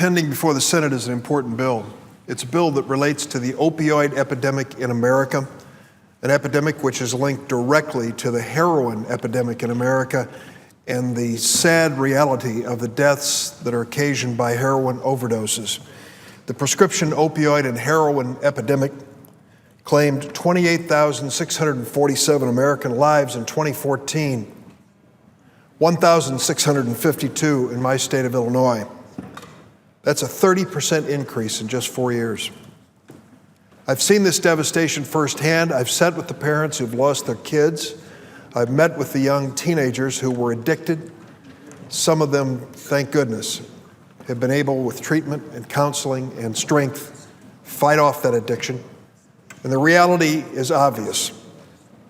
pending before the Senate is an important bill. It's a bill that relates to the opioid epidemic in America, an epidemic which is linked directly to the heroin epidemic in America and the sad reality of the deaths that are occasioned by heroin overdoses. The prescription opioid and heroin epidemic claimed 28,647 American lives in 2014, 1,652 in my state of Illinois. That's a 30% increase in just 4 years. I've seen this devastation firsthand. I've sat with the parents who've lost their kids. I've met with the young teenagers who were addicted. Some of them, thank goodness, have been able, with treatment and counseling and strength, fight off that addiction. And the reality is obvious.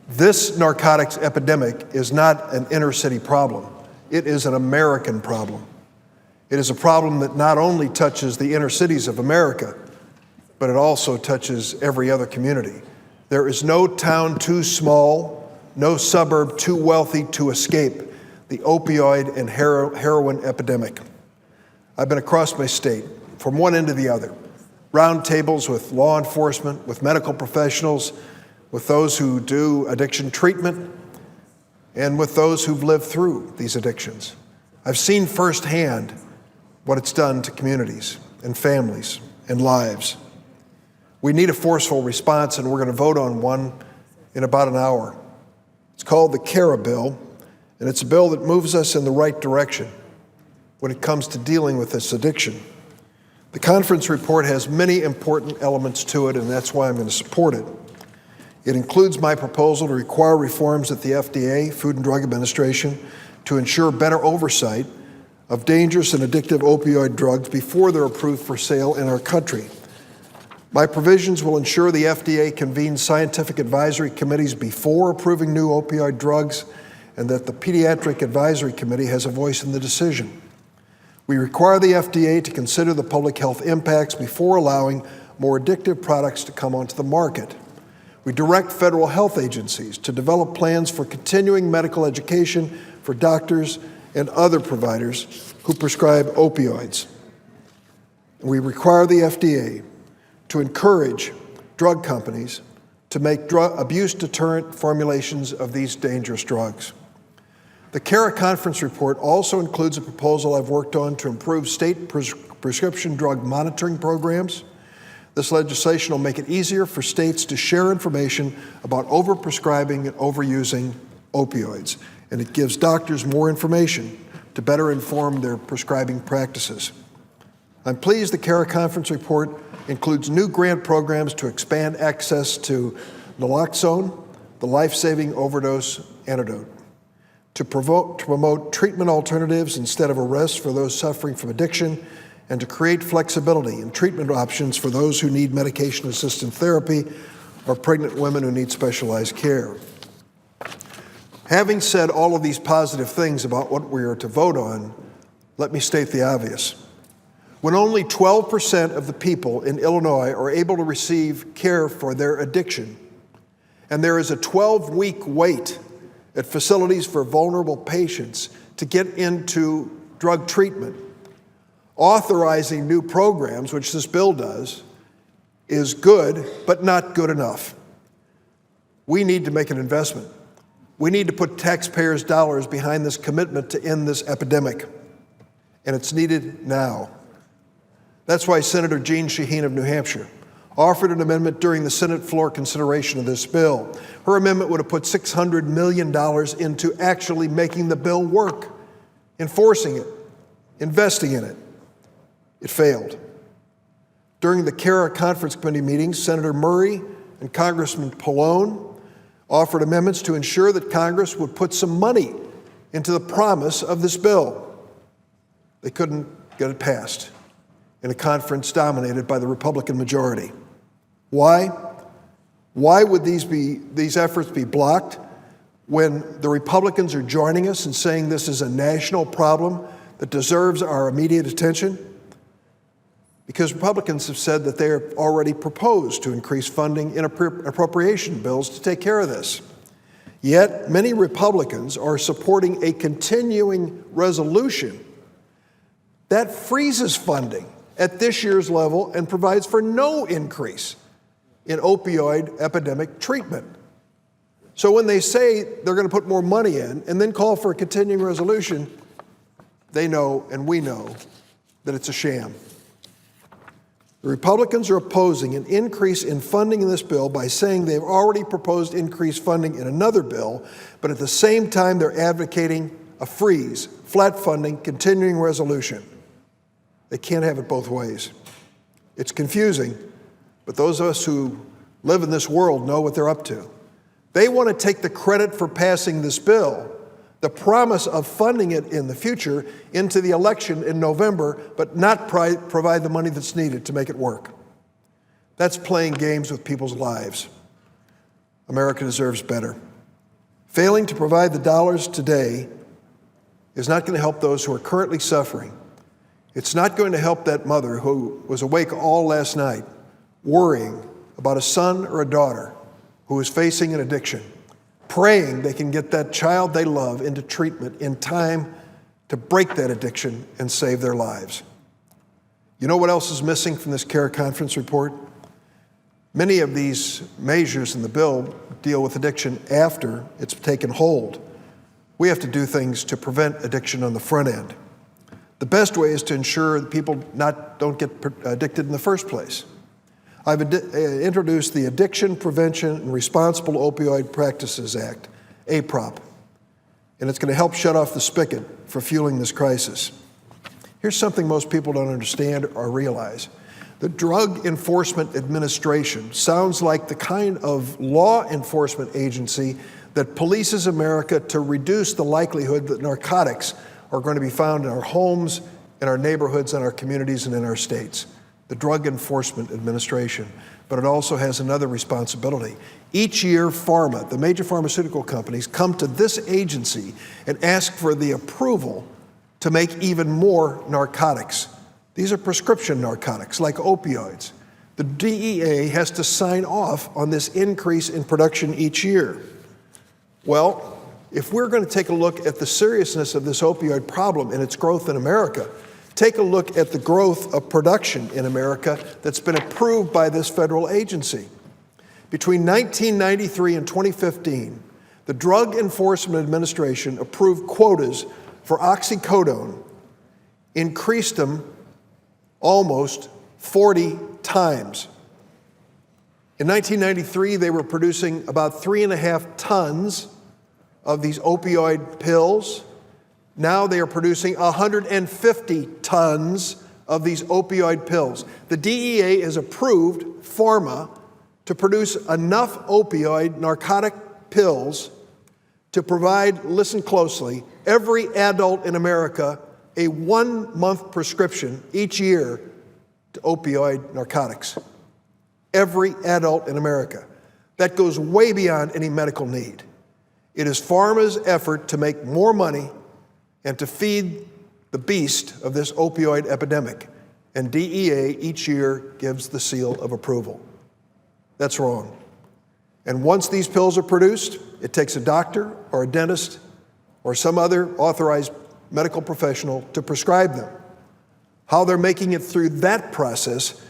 This narcotics epidemic is not an inner city problem. It is an American problem. It is a problem that not only touches the inner cities of America, but it also touches every other community. There is no town too small, no suburb too wealthy to escape the opioid and heroin epidemic. I've been across my state, from one end to the other, round tables with law enforcement, with medical professionals, with those who do addiction treatment, and with those who've lived through these addictions. I've seen firsthand what it's done to communities and families and lives. We need a forceful response, and we're going to vote on one in about an hour. It's called the CARA bill, and it's a bill that moves us in the right direction when it comes to dealing with this addiction. The conference report has many important elements to it, and that's why I'm going to support it. It includes my proposal to require reforms at the FDA, Food and Drug Administration, to ensure better oversight of dangerous and addictive opioid drugs before they're approved for sale in our country. My provisions will ensure the FDA convenes scientific advisory committees before approving new opioid drugs, and that the Pediatric Advisory Committee has a voice in the decision. We require the FDA to consider the public health impacts before allowing more addictive products to come onto the market. We direct federal health agencies to develop plans for continuing medical education for doctors and other providers who prescribe opioids. We require the FDA to encourage drug companies to make abuse deterrent formulations of these dangerous drugs. The CARA conference report also includes a proposal I've worked on to improve state prescription drug monitoring programs. This legislation will make it easier for states to share information about overprescribing and overusing opioids, and it gives doctors more information to better inform their prescribing practices. I'm pleased the CARA conference report includes new grant programs to expand access to naloxone, the life-saving overdose antidote, to promote treatment alternatives instead of arrest for those suffering from addiction, and to create flexibility in treatment options for those who need medication-assisted therapy or pregnant women who need specialized care. Having said all of these positive things about what we are to vote on, let me state the obvious. When only 12% of the people in Illinois are able to receive care for their addiction, and there is a 12-week wait at facilities for vulnerable patients to get into drug treatment, authorizing new programs, which this bill does, is good, but not good enough. We need to make an investment. We need to put taxpayers' dollars behind this commitment to end this epidemic, and it's needed now. That's why Senator Jean Shaheen of New Hampshire offered an amendment during the Senate floor consideration of this bill. Her amendment would have put $600 million into actually making the bill work, enforcing it, investing in it. It failed. During the CARA conference committee meetings, Senator Murray and Congressman Pallone offered amendments to ensure that Congress would put some money into the promise of this bill. They couldn't get it passed in a conference dominated by the Republican majority. Why? Why would these efforts be blocked when the Republicans are joining us and saying this is a national problem that deserves our immediate attention? Because Republicans have said that they have already proposed to increase funding in appropriation bills to take care of this. Yet, many Republicans are supporting a continuing resolution that freezes funding at this year's level and provides for no increase in opioid epidemic treatment. So when they say they're going to put more money in and then call for a continuing resolution, they know and we know that it's a sham. The Republicans are opposing an increase in funding in this bill by saying they've already proposed increased funding in another bill, but at the same time they're advocating a freeze, flat funding, continuing resolution. They can't have it both ways. It's confusing, but those of us who live in this world know what they're up to. They want to take the credit for passing this bill, the promise of funding it in the future, into the election in November, but not provide the money that's needed to make it work. That's playing games with people's lives. America deserves better. Failing to provide the dollars today is not going to help those who are currently suffering. It's not going to help that mother who was awake all last night worrying about a son or a daughter who is facing an addiction, praying they can get that child they love into treatment in time to break that addiction and save their lives. You know what else is missing from this CARE conference report? Many of these measures in the bill deal with addiction after it's taken hold. We have to do things to prevent addiction on the front end. The best way is to ensure that people don't get addicted in the first place. I've introduced the Addiction Prevention and Responsible Opioid Practices Act, APROP, and it's going to help shut off the spigot for fueling this crisis. Here's something most people don't understand or realize. The Drug Enforcement Administration sounds like the kind of law enforcement agency that polices America to reduce the likelihood that narcotics are going to be found in our homes, in our neighborhoods, in our communities, and in our states. The Drug Enforcement Administration. But it also has another responsibility. Each year, pharma, the major pharmaceutical companies, come to this agency and ask for the approval to make even more narcotics. These are prescription narcotics, like opioids. The DEA has to sign off on this increase in production each year. Well, if we're going to take a look at the seriousness of this opioid problem and its growth in America, take a look at the growth of production in America that's been approved by this federal agency. Between 1993 and 2015, the Drug Enforcement Administration approved quotas for oxycodone, increased them almost 40 times. In 1993, they were producing about 3.5 tons of these opioid pills. Now they are producing 150 tons of these opioid pills. The DEA has approved pharma to produce enough opioid narcotic pills to provide, listen closely, every adult in America a 1-month prescription each year to opioid narcotics. Every adult in America. That goes way beyond any medical need. It is pharma's effort to make more money and to feed the beast of this opioid epidemic. And DEA each year gives the seal of approval. That's wrong. And once these pills are produced, it takes a doctor or a dentist or some other authorized medical professional to prescribe them. How they're making it through that process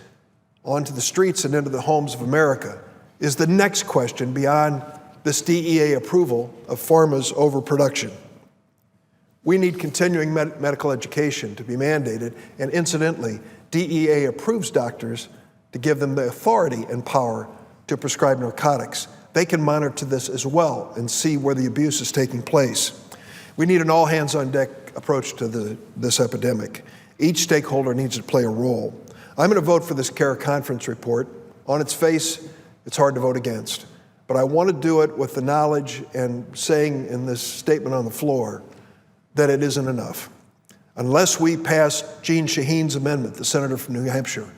onto the streets and into the homes of America is the next question beyond this DEA approval of pharma's overproduction. We need continuing medical education to be mandated, and incidentally, DEA approves doctors to give them the authority and power to prescribe narcotics. They can monitor this as well and see where the abuse is taking place. We need an all-hands-on-deck approach to this epidemic. Each stakeholder needs to play a role. I'm going to vote for this CARE conference report. On its face, it's hard to vote against. But I want to do it with the knowledge and saying in this statement on the floor that it isn't enough. Unless we pass Jeanne Shaheen's amendment, the senator from New Hampshire,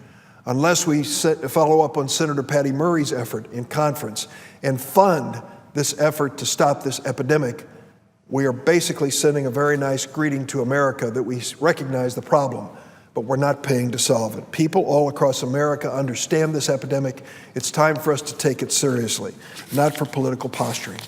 unless we follow up on Senator Patty Murray's effort in conference and fund this effort to stop this epidemic, we are basically sending a very nice greeting to America that we recognize the problem, but we're not paying to solve it. People all across America understand this epidemic. It's time for us to take it seriously, not for political posturing.